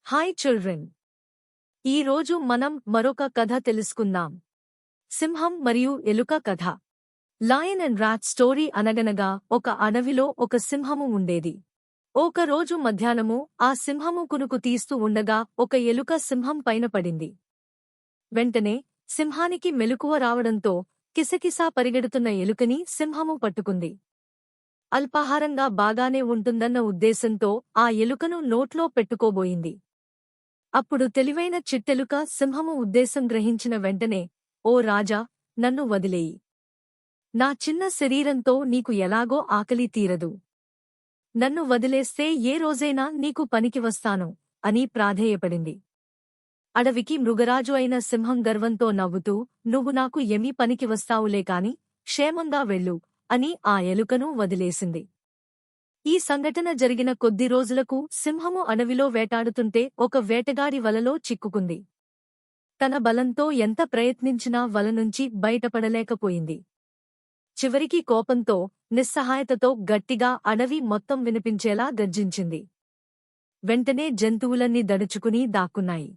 Hi children. ఈ రోజు మనం మరొక కథ తెలుసుకుందాం. సింహం మరియు ఎలుక కథ. Lion and rat story. అనగనగా ఒక అడవిలో ఒక సింహము ఉండేది. ఒక రోజు మధ్యాహ్నము ఆ సింహము కునుకు తీస్తూ ఉండగా ఒక ఎలుక సింహం పైన పడింది. వెంటనే సింహానికి మెలకువ రావడంతో కిసకిసా పరిగెడుతున్న ఎలుకని సింహము పట్టుకుంది. అల్పాహారంగా బాగానే ఉంటుందన్న ఉద్దేశంతో ఆ ఎలుకను నోట్లో పెట్టుకోబోయింది. అప్పుడు తెలివైన చిట్టెలుక సింహము ఉద్దేశం గ్రహించిన వెంటనే, ఓ రాజా, నన్ను వదిలేయి. నా చిన్న శరీరంతో నీకు ఎలాగో ఆకలి తీరదు. నన్ను వదిలేస్తే ఏ రోజైనా నీకు పనికి వస్తాను అని ప్రాధేయపడింది. అడవికి మృగరాజు అయిన సింహం గర్వంతో నవ్వుతూ, నువ్వు నాకు ఏమీ పనికి వస్తావులే కాని క్షేమంగా వెళ్ళు అని ఆ ఎలుకను వదిలేసింది. ఈ సంఘటన జరిగిన కొద్ది రోజులకు సింహము అడవిలో వేటాడుతుంటే ఒక వేటగాడి వలలో చిక్కుకుంది. తన బలంతో ఎంత ప్రయత్నించినా వలనుంచి బయటపడలేకపోయింది. చివరికి కోపంతో, నిస్సహాయతతో గట్టిగా అడవి మొత్తం వినిపించేలా గర్జించింది. వెంటనే జంతువులన్నీ దడుచుకుని దాక్కున్నాయి.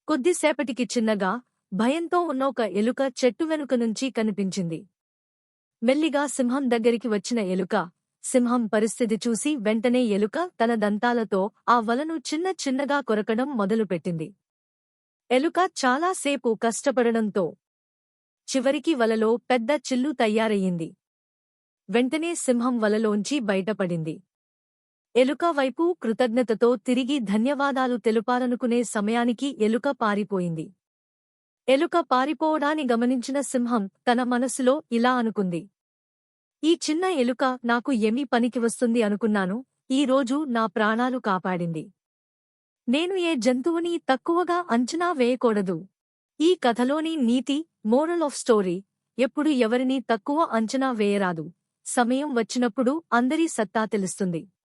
కొద్దిసేపటికి చిన్నగా, భయంతో ఉన్న ఒక ఎలుక చెట్టు వెనుక నుంచి కనిపించింది. మెల్లిగా సింహం దగ్గరికి వచ్చిన ఎలుక, సింహం పరిస్థితి చూసి వెంటనే ఎలుక తన దంతాలతో ఆ వలను చిన్న చిన్నగా కొరకడం మొదలుపెట్టింది. ఎలుక చాలాసేపు కష్టపడడంతో చివరికి వలలో పెద్ద చిల్లు తయారయ్యింది. వెంటనే సింహం వలలోంచి బయటపడింది. ఎలుక వైపు కృతజ్ఞతతో తిరిగి ధన్యవాదాలు తెలుపాలనుకునే సమయానికి ఎలుక పారిపోయింది. ఎలుక పారిపోవడాన్ని గమనించిన సింహం తన మనసులో ఇలా అనుకుంది. ఈ చిన్న ఎలుక నాకు ఏమీ పనికి వస్తుంది అనుకున్నాను, ఈ రోజు నా ప్రాణాలు కాపాడింది. నేను ఏ జంతువుని తక్కువగా అంచనా వేయకూడదు. ఈ కథలోని నీతి, మోరల్ ఆఫ్ స్టోరీ, ఎప్పుడు ఎవరినీ తక్కువ అంచనా వేయరాదు. సమయం వచ్చినప్పుడు అందరి సత్తా తెలుస్తుంది.